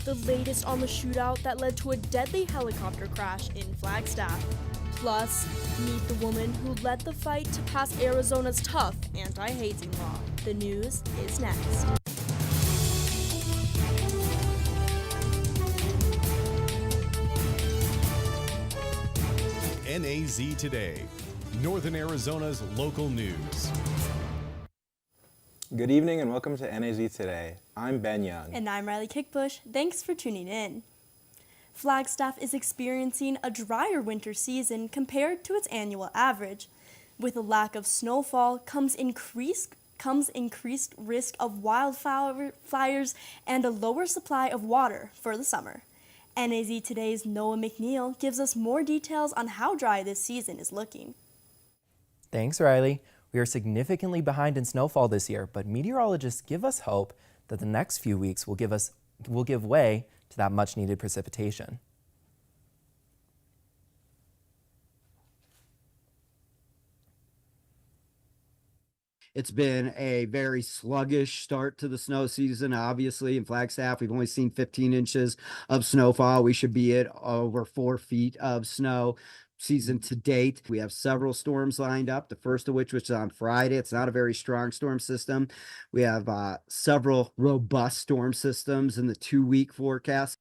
the latest on the shootout that led to a deadly helicopter crash in Flagstaff. Plus, meet the woman who led the fight to pass Arizona's tough anti-hazing law. The news is next. NAZ Today, Northern Arizona's local news. Good evening and welcome to NAZ Today. I'm Ben Young. And I'm Riley Kickbush. Thanks for tuning in. Flagstaff is experiencing a drier winter season compared to its annual average. With a lack of snowfall comes increased risk of wildfires and a lower supply of water for the summer. NAZ Today's Noah McNeil gives us more details on how dry this season is looking. Thanks, Riley. We are significantly behind in snowfall this year, but meteorologists give us hope that the next few weeks will give way to that much-needed precipitation. It's been a very sluggish start to the snow season. Obviously, in Flagstaff, we've only seen 15 inches of snowfall. We should be at over 4 feet of snow season to date. We have several storms lined up, the first of which was on Friday. It's not a very strong storm system. We have several robust storm systems in the 2-week forecast.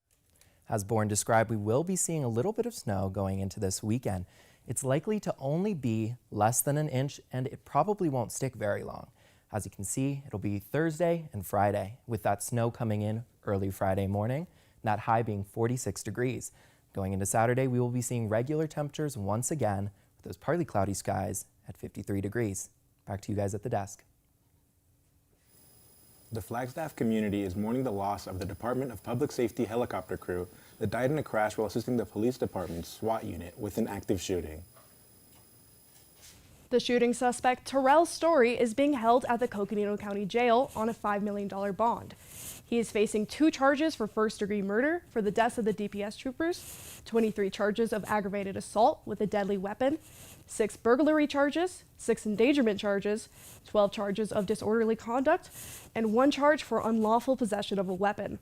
As Bourne described, we will be seeing a little bit of snow going into this weekend. It's likely to only be less than an inch, and it probably won't stick very long. As you can see, it'll be Thursday and Friday, with that snow coming in early Friday morning, that high being 46 degrees. Going into Saturday, we will be seeing regular temperatures once again, with those partly cloudy skies at 53 degrees. Back to you guys at the desk. The Flagstaff community is mourning the loss of the Department of Public Safety helicopter crew that died in a crash while assisting the police department's SWAT unit with an active shooting. The shooting suspect, Terrell Story, is being held at the Coconino County Jail on a $5 million bond. He is facing 2 charges for first-degree murder for the deaths of the DPS troopers, 23 charges of aggravated assault with a deadly weapon, 6 burglary charges, 6 endangerment charges, 12 charges of disorderly conduct, and 1 charge for unlawful possession of a weapon.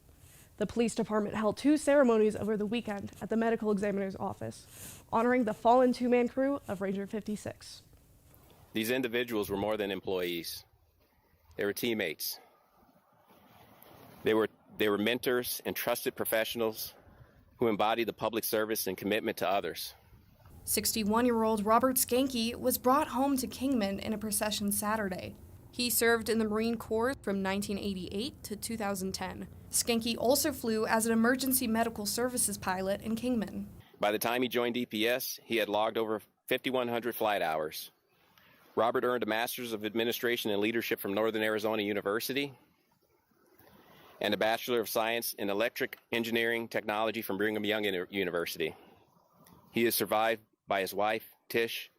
The police department held 2 ceremonies over the weekend at the medical examiner's office, honoring the fallen 2-man crew of Ranger 56. These individuals were more than employees. They were teammates. They were mentors and trusted professionals who embodied the public service and commitment to others. 61-year-old Robert Skanke was brought home to Kingman in a procession Saturday. He served in the Marine Corps from 1988 to 2010. Skanke also flew as an emergency medical services pilot in Kingman. By the time he joined DPS, he had logged over 5,100 flight hours. Robert earned a Master's of Administration and Leadership from Northern Arizona University and a Bachelor of Science in Electric Engineering Technology from Brigham Young University. He is survived by his wife, Tish,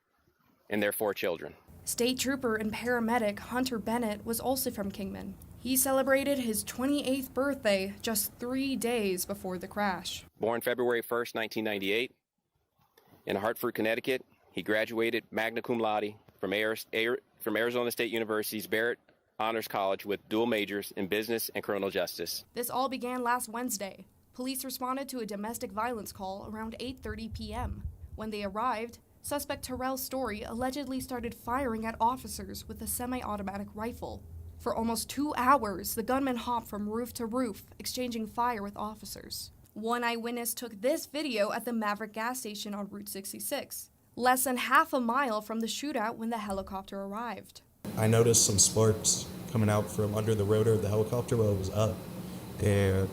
and their 4 children. State Trooper and paramedic Hunter Bennett was also from Kingman. He celebrated his 28th birthday just 3 days before the crash. Born February 1st, 1998, in Hartford, Connecticut, he graduated magna cum laude from Arizona State University's Barrett Honors College with dual majors in business and criminal justice. This all began last Wednesday. Police responded to a domestic violence call around 8:30 p.m. When they arrived, suspect Terrell Story allegedly started firing at officers with a semi-automatic rifle. For almost 2 hours, the gunman hopped from roof to roof, exchanging fire with officers. One eyewitness took this video at the Maverick gas station on Route 66, less than half a mile from the shootout when the helicopter arrived. I noticed some sparks coming out from under the rotor of the helicopter while it was up, and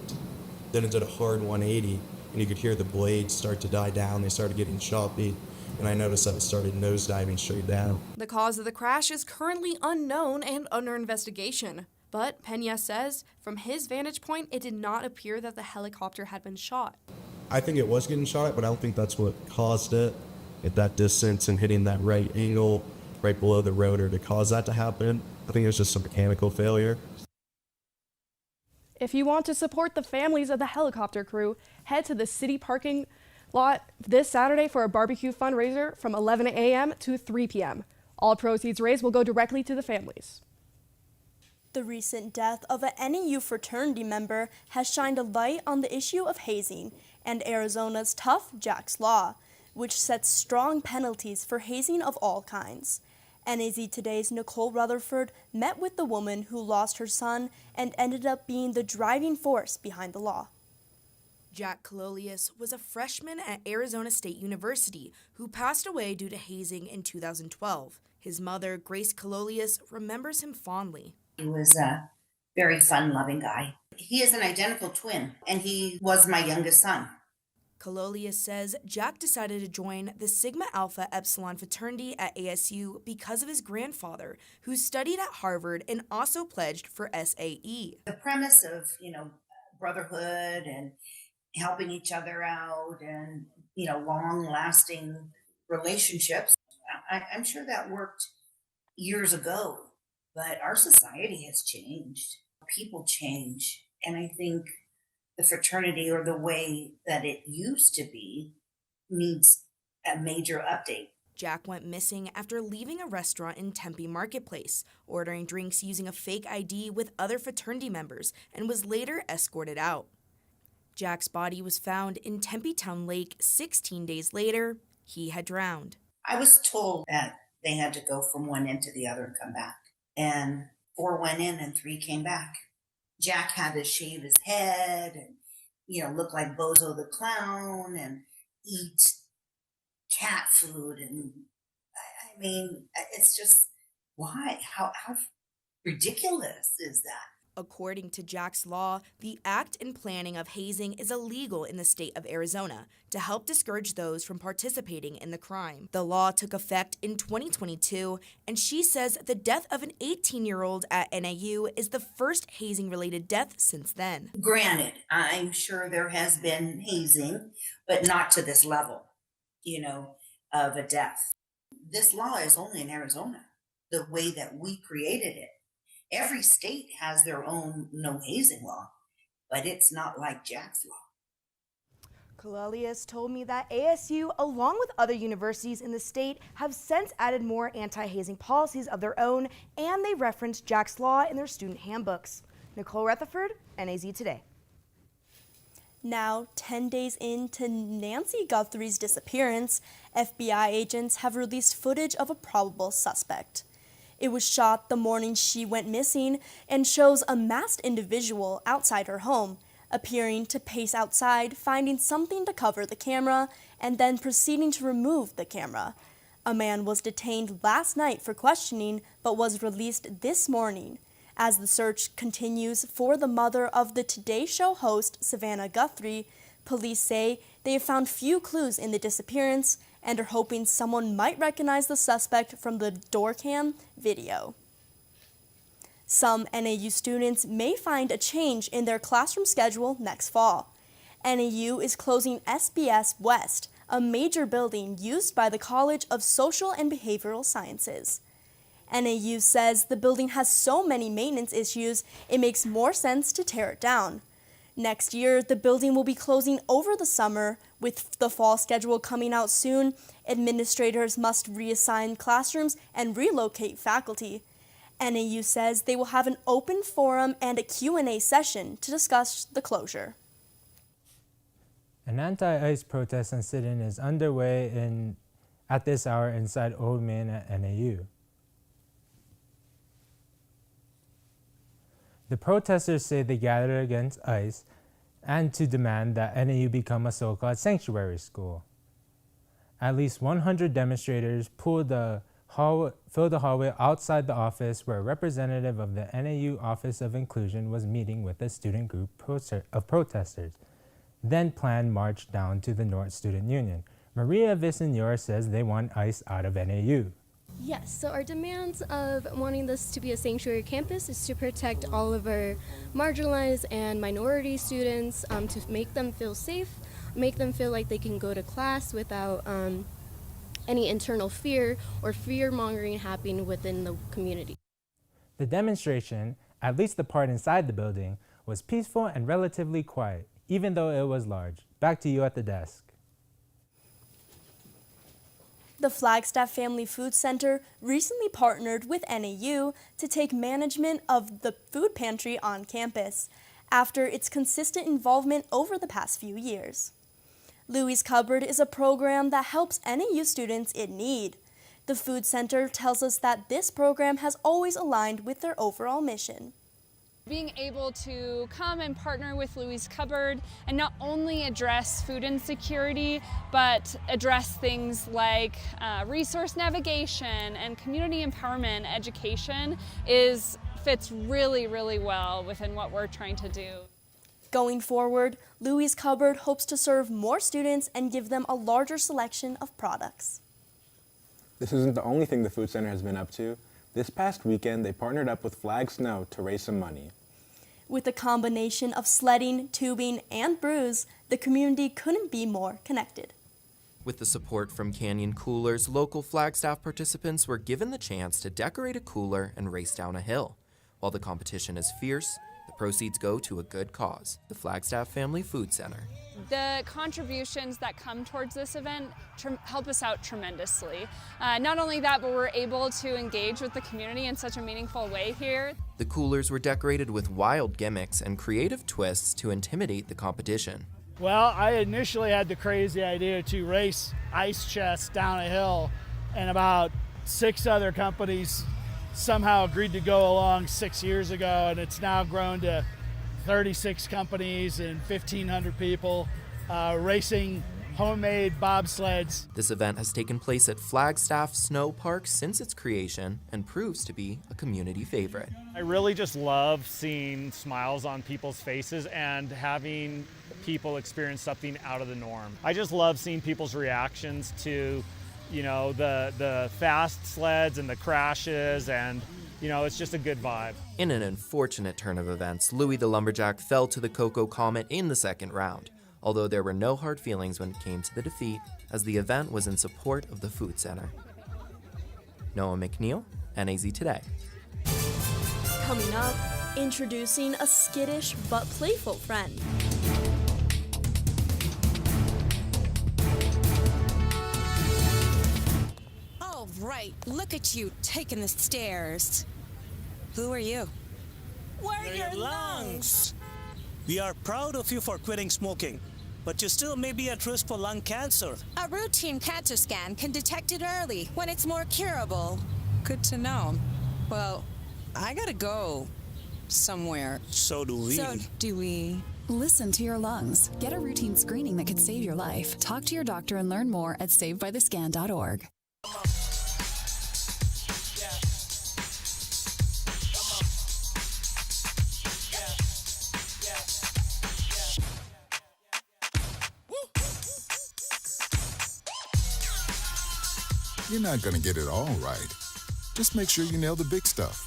then it did a hard 180, and you could hear the blades start to die down. They started getting choppy, and I noticed that it started nosediving straight down. The cause of the crash is currently unknown and under investigation, but Pena says from his vantage point, it did not appear that the helicopter had been shot. I think it was getting shot, but I don't think that's what caused it at that distance and hitting that right angle right below the rotor to cause that to happen. I think it was just some mechanical failure. If you want to support the families of the helicopter crew, head to the city parking lot this Saturday for a barbecue fundraiser from 11 a.m. to 3 p.m. All proceeds raised will go directly to the families. The recent death of an NAU fraternity member has shined a light on the issue of hazing and Arizona's tough Jack's Law, which sets strong penalties for hazing of all kinds. NAZ Today's Nicole Rutherford met with the woman who lost her son and ended up being the driving force behind the law. Jack Cololius was a freshman at Arizona State University who passed away due to hazing in 2012. His mother, Grace Cololius, remembers him fondly. He was a very fun-loving guy. He is an identical twin, and he was my youngest son. Cololius says Jack decided to join the Sigma Alpha Epsilon fraternity at ASU because of his grandfather, who studied at Harvard and also pledged for SAE. The premise of, brotherhood and helping each other out and, long-lasting relationships, I'm sure that worked years ago, but our society has changed. People change, and I think the fraternity, or the way that it used to be, needs a major update. Jack went missing after leaving a restaurant in Tempe Marketplace, ordering drinks using a fake ID with other fraternity members, and was later escorted out. Jack's body was found in Tempe Town Lake 16 days later. He had drowned. I was told that they had to go from one end to the other and come back. And 4 went in and 3 came back. Jack had to shave his head and, look like Bozo the Clown and eat cat food. And I mean, it's just, why? How ridiculous is that? According to Jack's Law, the act and planning of hazing is illegal in the state of Arizona to help discourage those from participating in the crime. The law took effect in 2022, and she says the death of an 18-year-old at NAU is the first hazing-related death since then. Granted, I'm sure there has been hazing, but not to this level, of a death. This law is only in Arizona, the way that we created it. Every state has their own no hazing law, but it's not like Jack's Law. Cololius told me that ASU, along with other universities in the state, have since added more anti-hazing policies of their own, and they reference Jack's Law in their student handbooks. Nicole Rutherford, NAZ Today. Now, 10 days into Nancy Guthrie's disappearance, FBI agents have released footage of a probable suspect. It was shot the morning she went missing and shows a masked individual outside her home, appearing to pace outside, finding something to cover the camera, and then proceeding to remove the camera. A man was detained last night for questioning, but was released this morning. As the search continues for the mother of the Today Show host, Savannah Guthrie, police say they have found few clues in the disappearance and are hoping someone might recognize the suspect from the doorcam video. Some NAU students may find a change in their classroom schedule next fall. NAU is closing SBS West, a major building used by the College of Social and Behavioral Sciences. NAU says the building has so many maintenance issues, it makes more sense to tear it down. Next year, the building will be closing over the summer. With the fall schedule coming out soon, administrators must reassign classrooms and relocate faculty. NAU says they will have an open forum and a Q&A session to discuss the closure. An anti-ICE protest and sit-in is underway at this hour inside Old Main at NAU. The protesters say they gathered against ICE and to demand that NAU become a so-called sanctuary school. At least 100 demonstrators filled the hallway outside the office where a representative of the NAU Office of Inclusion was meeting with a student group of protesters, then planned march down to the North Student Union. Maria Villasenor says they want ICE out of NAU. Yes, so our demands of wanting this to be a sanctuary campus is to protect all of our marginalized and minority students, to make them feel safe, make them feel like they can go to class without any internal fear or fear-mongering happening within the community. The demonstration, at least the part inside the building, was peaceful and relatively quiet, even though it was large. Back to you at the desk. The Flagstaff Family Food Center recently partnered with NAU to take management of the food pantry on campus after its consistent involvement over the past few years. Louie's Cupboard is a program that helps NAU students in need. The Food Center tells us that this program has always aligned with their overall mission. Being able to come and partner with Louie's Cupboard and not only address food insecurity, but address things like resource navigation and community empowerment education fits really, really well within what we're trying to do. Going forward, Louie's Cupboard hopes to serve more students and give them a larger selection of products. This isn't the only thing the Food Center has been up to. This past weekend, they partnered up with Flag Snow to raise some money. With a combination of sledding, tubing, and brews, the community couldn't be more connected. With the support from Canyon Coolers, local Flagstaff participants were given the chance to decorate a cooler and race down a hill. While the competition is fierce, the proceeds go to a good cause, the Flagstaff Family Food Center. The contributions that come towards this event help us out tremendously. Not only that, but we're able to engage with the community in such a meaningful way here. The coolers were decorated with wild gimmicks and creative twists to intimidate the competition. Well, I initially had the crazy idea to race ice chests down a hill, and about 6 other companies somehow agreed to go along 6 years ago, and it's now grown to 36 companies and 1,500 people racing homemade bobsleds. This event has taken place at Flagstaff Snow Park since its creation and proves to be a community favorite. I really just love seeing smiles on people's faces and having people experience something out of the norm. I just love seeing people's reactions to, the fast sleds and the crashes, and it's just a good vibe. In an unfortunate turn of events, Louie the Lumberjack fell to the Coco Comet in the second round, although there were no hard feelings when it came to the defeat, as the event was in support of the Food Center. Noah McNeil, NAZ Today. Coming up, introducing a skittish but playful friend. All right, look at you taking the stairs. Who are you? We're your lungs. We are proud of you for quitting smoking, but you still may be at risk for lung cancer. A routine cancer scan can detect it early when it's more curable. Good to know. Well, I gotta go somewhere. So do we. So do we. Listen to your lungs. Get a routine screening that could save your life. Talk to your doctor and learn more at savedbythescan.org. You're not going to get it all right. Just make sure you nail the big stuff,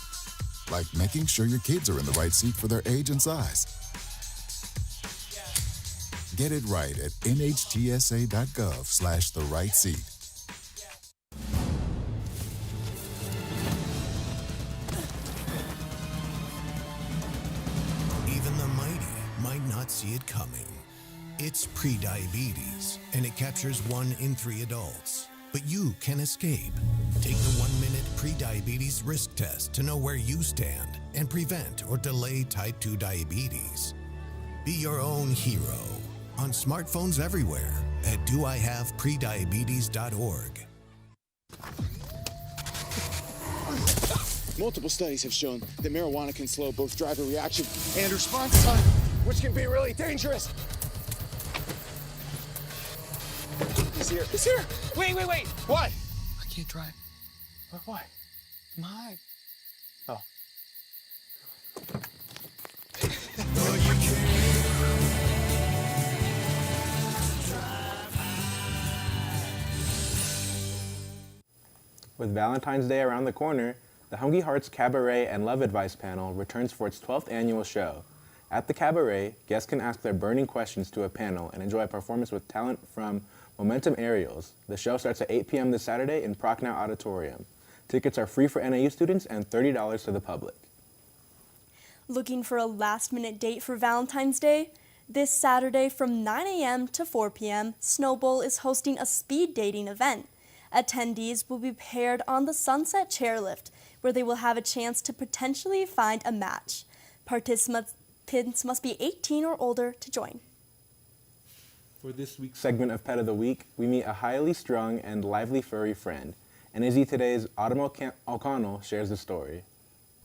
like making sure your kids are in the right seat for their age and size. Get it right at nhtsa.gov/the-right-seat. Even the mighty might not see it coming. It's prediabetes, and it captures 1 in 3 adults. But you can escape. Take the 1-minute prediabetes risk test to know where you stand and prevent or delay type 2 diabetes. Be your own hero on smartphones everywhere at doihaveprediabetes.org. Multiple studies have shown that marijuana can slow both driver reaction and response time, which can be really dangerous. He's here. He's here. Wait. What? I can't drive. Why? My. Oh. With Valentine's Day around the corner, the Hungry Hearts Cabaret and Love Advice panel returns for its 12th annual show. At the cabaret, guests can ask their burning questions to a panel and enjoy a performance with talent from Momentum Aerials. The show starts at 8 p.m. this Saturday in Prochnow Auditorium. Tickets are free for NAU students and $30 to the public. Looking for a last-minute date for Valentine's Day? This Saturday from 9 a.m. to 4 p.m., Snowbowl is hosting a speed dating event. Attendees will be paired on the Sunset Chairlift, where they will have a chance to potentially find a match. Participants must be 18 or older to join. For this week's segment of Pet of the Week, we meet a highly strung and lively furry friend. NAZ Today's Autumn O'Connell shares the story.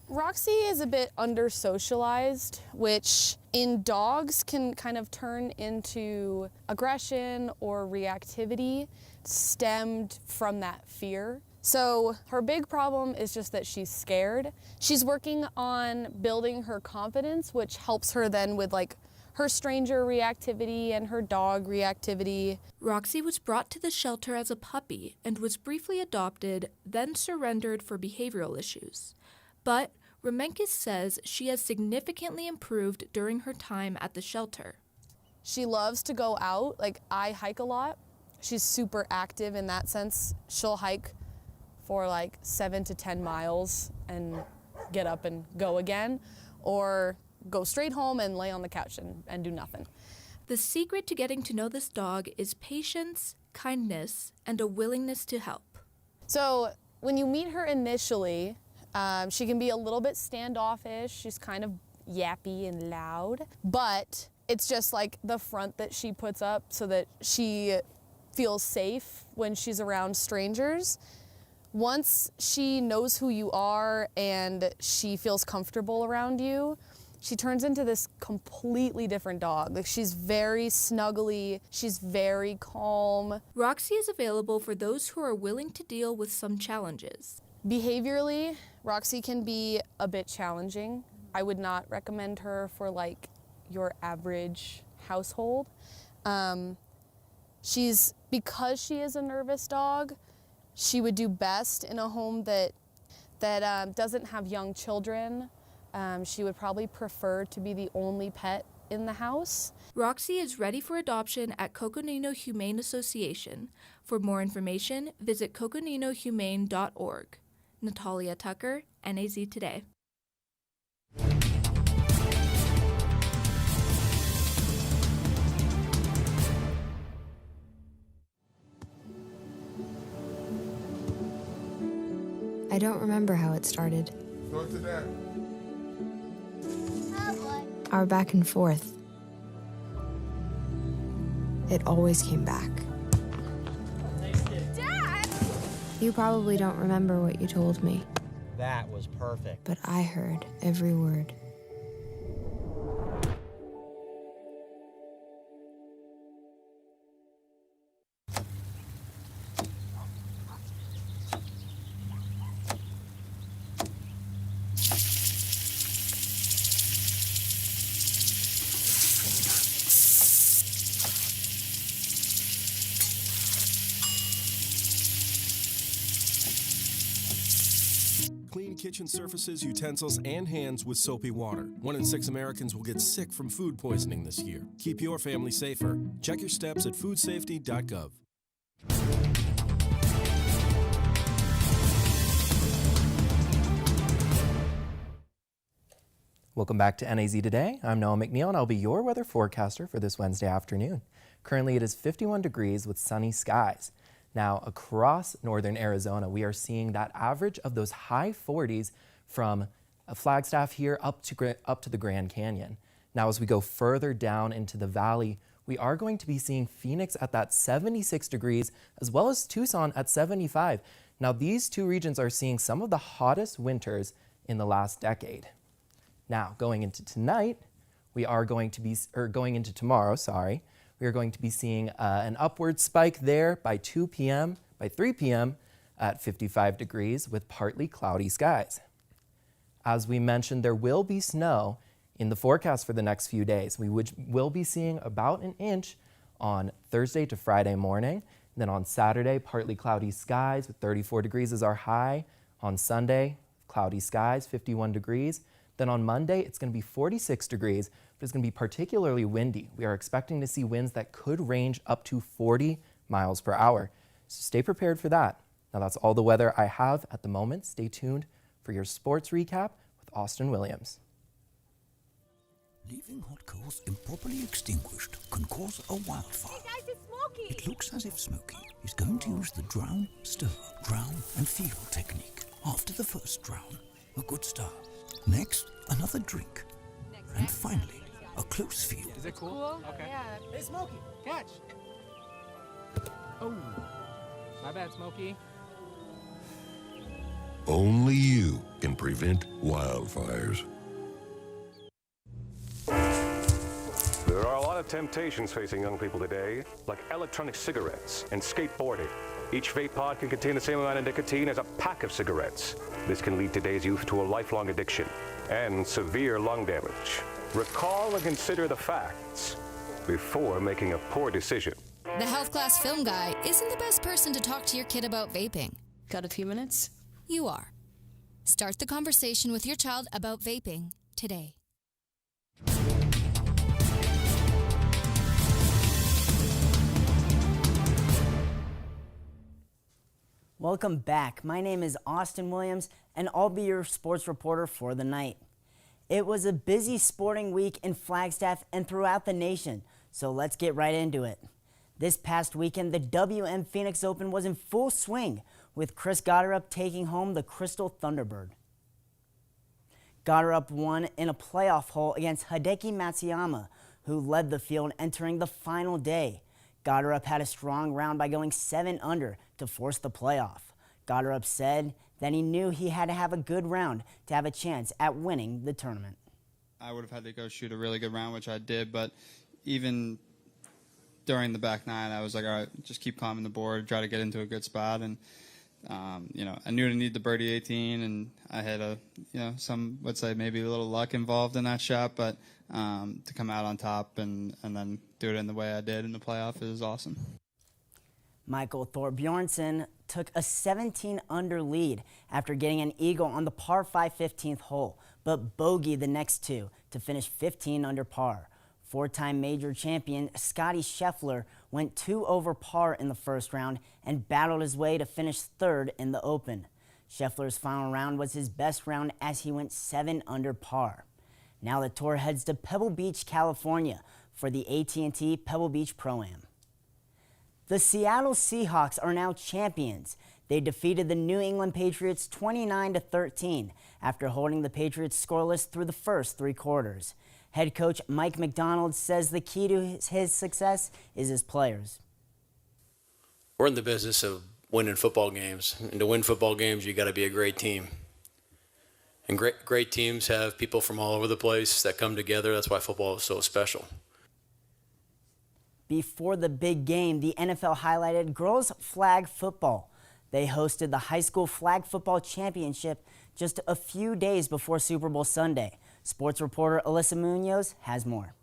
Roxy is a bit under-socialized, which in dogs can kind of turn into aggression or reactivity stemmed from that fear. So her big problem is just that she's scared. She's working on building her confidence, which helps her then with like her stranger reactivity and her dog reactivity. Roxy was brought to the shelter as a puppy and was briefly adopted, then surrendered for behavioral issues. But Remenkis says she has significantly improved during her time at the shelter. She loves to go out. Like, I hike a lot. She's super active in that sense. She'll hike for like 7 to 10 miles and get up and go again, or go straight home and lay on the couch and do nothing. The secret to getting to know this dog is patience, kindness, and a willingness to help. So when you meet her initially, she can be a little bit standoffish. She's kind of yappy and loud, but it's just like the front that she puts up so that she feels safe when she's around strangers. Once she knows who you are and she feels comfortable around you, she turns into this completely different dog. Like, she's very snuggly, she's very calm. Roxy is available for those who are willing to deal with some challenges. Behaviorally, Roxy can be a bit challenging. I would not recommend her for like your average household. Because she is a nervous dog, she would do best in a home that doesn't have young children. She would probably prefer to be the only pet in the house. Roxy is ready for adoption at Coconino Humane Association. For more information, visit coconinohumane.org. Natalia Tucker, NAZ Today. I don't remember how it started. Go to that. Our back and forth. It always came back. Dad! You probably don't remember what you told me, That was perfect. but I heard every word. Clean kitchen surfaces, utensils, and hands with soapy water. 1 in 6 Americans will get sick from food poisoning this year. Keep your family safer. Check your steps at foodsafety.gov. Welcome back to NAZ Today. I'm Noah McNeil, and I'll be your weather forecaster for this Wednesday afternoon. Currently, it is 51 degrees with sunny skies. Now, across northern Arizona, we are seeing that average of those high 40s from Flagstaff here up to the Grand Canyon. Now, as we go further down into the valley, we are going to be seeing Phoenix at that 76 degrees, as well as Tucson at 75. Now, these two regions are seeing some of the hottest winters in the last decade. Now, going into tonight, we are going to be, or going into tomorrow, sorry, we are going to be seeing an upward spike there by 2 p.m., by 3 p.m. at 55 degrees with partly cloudy skies. As we mentioned, there will be snow in the forecast for the next few days. We will be seeing about an inch on Thursday to Friday morning. And then on Saturday, partly cloudy skies with 34 degrees is our high. On Sunday, cloudy skies, 51 degrees. Then on Monday, it's going to be 46 degrees, but it's going to be particularly windy. We are expecting to see winds that could range up to 40 miles per hour. So stay prepared for that. Now that's all the weather I have at the moment. Stay tuned for your sports recap with Austin Williams. Leaving hot coals improperly extinguished can cause a wildfire. Hey guys, it's smoke It looks as if Smokey is going to use the drown, stir, drown, and feel technique. After the first drown, a good start. Next, another drink. And finally, a close feel. Is it cool? Okay. Yeah. Hey, Smokey, catch. Oh, my bad, Smokey. Only you can prevent wildfires. There are a lot of temptations facing young people today, like electronic cigarettes and skateboarding. Each vape pod can contain the same amount of nicotine as a pack of cigarettes. This can lead today's youth to a lifelong addiction and severe lung damage. Recall and consider the facts before making a poor decision. The health class film guy isn't the best person to talk to your kid about vaping. Got a few minutes? You are. Start the conversation with your child about vaping today. Welcome back. My name is Austin Williams, and I'll be your sports reporter for the night. It was a busy sporting week in Flagstaff and throughout the nation, so let's get right into it. This past weekend, the WM Phoenix Open was in full swing, with Chris Gotterup taking home the Crystal Thunderbird. Gotterup won in a playoff hole against Hideki Matsuyama, who led the field entering the final day. Gotterup had a strong round by going 7 under to force the playoff. Gotterup said that he knew he had to have a good round to have a chance at winning the tournament. I would have had to go shoot a really good round, which I did, but even during the back nine, I was like, all right, just keep calming the board, try to get into a good spot, and I knew to need the birdie 18, and I had some would say maybe a little luck involved in that shot, but to come out on top and then do it in the way I did in the playoff is awesome. Michael Thorbjornsen took a 17 under lead after getting an eagle on the par 5 15th hole, but bogeyed the next two to finish 15 under par. Four-time major champion Scotty Scheffler went 2 over par in the first round and battled his way to finish third in the Open. Scheffler's final round was his best round as he went 7 under par. Now the tour heads to Pebble Beach, California for the AT&T Pebble Beach Pro-Am. The Seattle Seahawks are now champions. They defeated the New England Patriots 29-13 after holding the Patriots scoreless through the first 3 quarters. Head coach Mike McDonald says the key to his success is his players. We're in the business of winning football games, and to win football games, you got to be a great team. And great teams have people from all over the place that come together. That's why football is so special. Before the big game, the NFL highlighted girls flag football. They hosted the high school flag football championship just a few days before Super Bowl Sunday. Sports reporter Alyssa Munoz has more.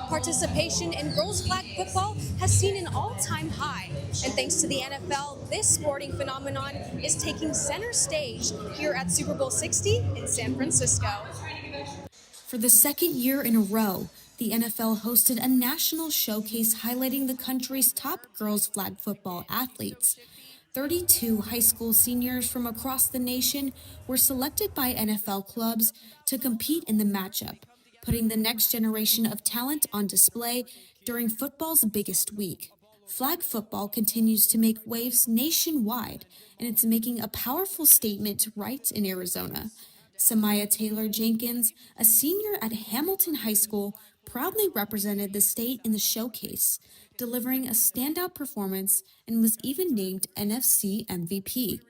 Participation in girls flag football has seen an all-time high, and thanks to the NFL, this sporting phenomenon is taking center stage here at Super Bowl 60 in San Francisco. For the second year in a row, the NFL hosted a national showcase highlighting the country's top girls flag football athletes. 32 high school seniors from across the nation were selected by NFL clubs to compete in the matchup, putting the next generation of talent on display during football's biggest week. Flag football continues to make waves nationwide, and it's making a powerful statement right in Arizona. Samaya Taylor Jenkins, a senior at Hamilton High School, proudly represented the state in the showcase, delivering a standout performance and was even named NFC MVP.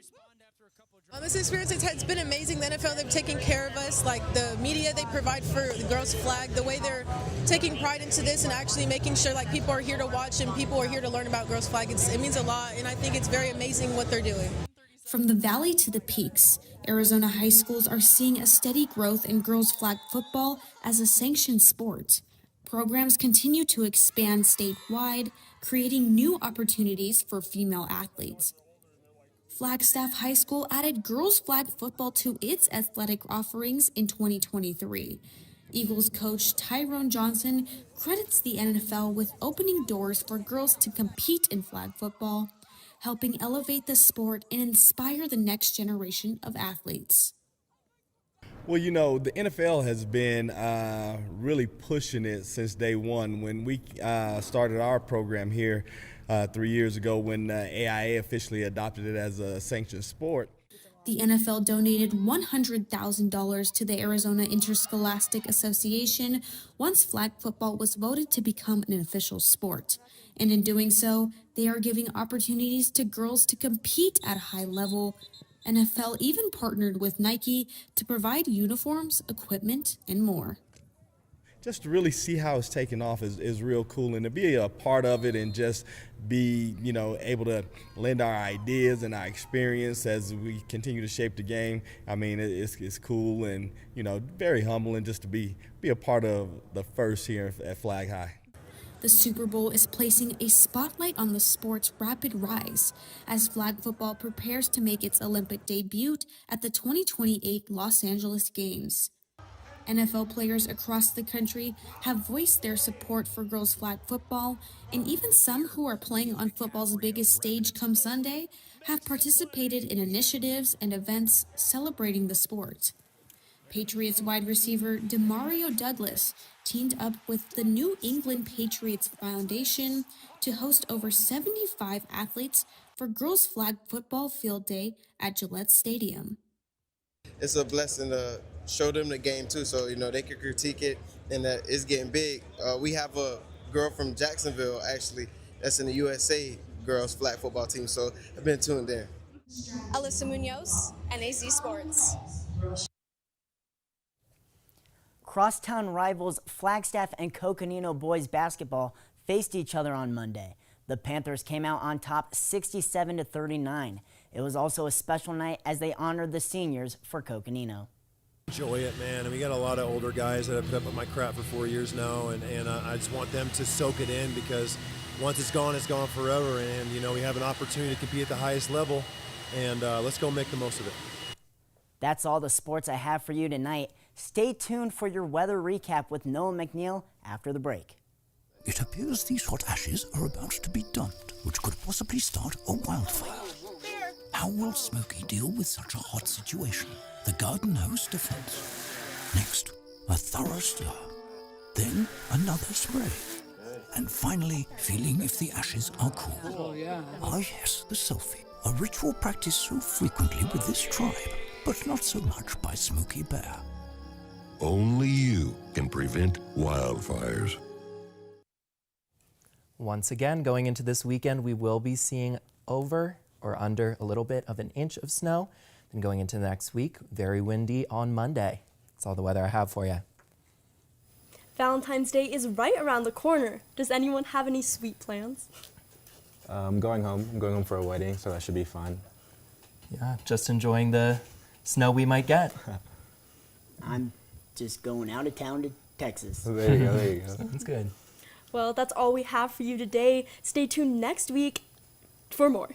This experience, it's been amazing. The NFL, they've taken care of us, like the media they provide for the girls flag, the way they're taking pride into this and actually making sure like people are here to watch and people are here to learn about girls flag. It means a lot, and I think it's very amazing what they're doing. From the valley to the peaks, Arizona high schools are seeing a steady growth in girls flag football as a sanctioned sport. Programs continue to expand statewide, creating new opportunities for female athletes. Flagstaff High School added girls flag football to its athletic offerings in 2023. Eagles coach Tyrone Johnson credits the NFL with opening doors for girls to compete in flag football, helping elevate the sport and inspire the next generation of athletes. Well, you know, the NFL has been really pushing it since day one. When we started our program here 3 years ago, when AIA officially adopted it as a sanctioned sport. The NFL donated $100,000 to the Arizona Interscholastic Association once flag football was voted to become an official sport. And in doing so, they are giving opportunities to girls to compete at a high level. NFL even partnered with Nike to provide uniforms, equipment, and more. Just to really see how it's taken off is real cool, and to be a part of it and just be, you know, able to lend our ideas and our experience as we continue to shape the game. I mean, it's cool and, you know, very humbling just to be a part of the first here at Flag High. The Super Bowl is placing a spotlight on the sport's rapid rise as flag football prepares to make its Olympic debut at the 2028 Los Angeles Games. NFL players across the country have voiced their support for girls flag football, and even some who are playing on football's biggest stage come Sunday have participated in initiatives and events celebrating the sport. Patriots wide receiver Demario Douglas teamed up with the New England Patriots Foundation to host over 75 athletes for girls flag football field day at Gillette Stadium. It's a blessing to show them the game too, so you know they can critique it and that it's getting big. We have a girl from Jacksonville actually that's in the USA girls flag football team, so I've been tuned in. Alyssa Munoz, NAZ Sports. Crosstown rivals Flagstaff and Coconino boys basketball faced each other on Monday. The Panthers came out on top 67-39. It was also a special night as they honored the seniors for Coconino. Enjoy it, man. And we got a lot of older guys that have put up with my crap for 4 years now, and I just want them to soak it in because once it's gone forever. And, you know, we have an opportunity to compete at the highest level, and let's go make the most of it. That's all the sports I have for you tonight. Stay tuned for your weather recap with Noah McNeil after the break. It appears these hot ashes are about to be dumped, which could possibly start a wildfire. How will Smokey deal with such a hot situation? The garden hose defense. Next, a thorough stir. Then another spray. And finally, feeling if the ashes are cool. Oh, yeah. Ah yes, the selfie. A ritual practiced so frequently with this tribe, but not so much by Smokey Bear. Only you can prevent wildfires. Once again, going into this weekend, we will be seeing over or under a little bit of an inch of snow. Then going into next week, very windy on Monday. That's all the weather I have for you. Valentine's Day is right around the corner. Does anyone have any sweet plans? I'm going home. I'm going home for a wedding, so that should be fun. Yeah, just enjoying the snow we might get. I'm just going out of town to Texas. There you go, there you go. That's good. Well, that's all we have for you today. Stay tuned next week for more.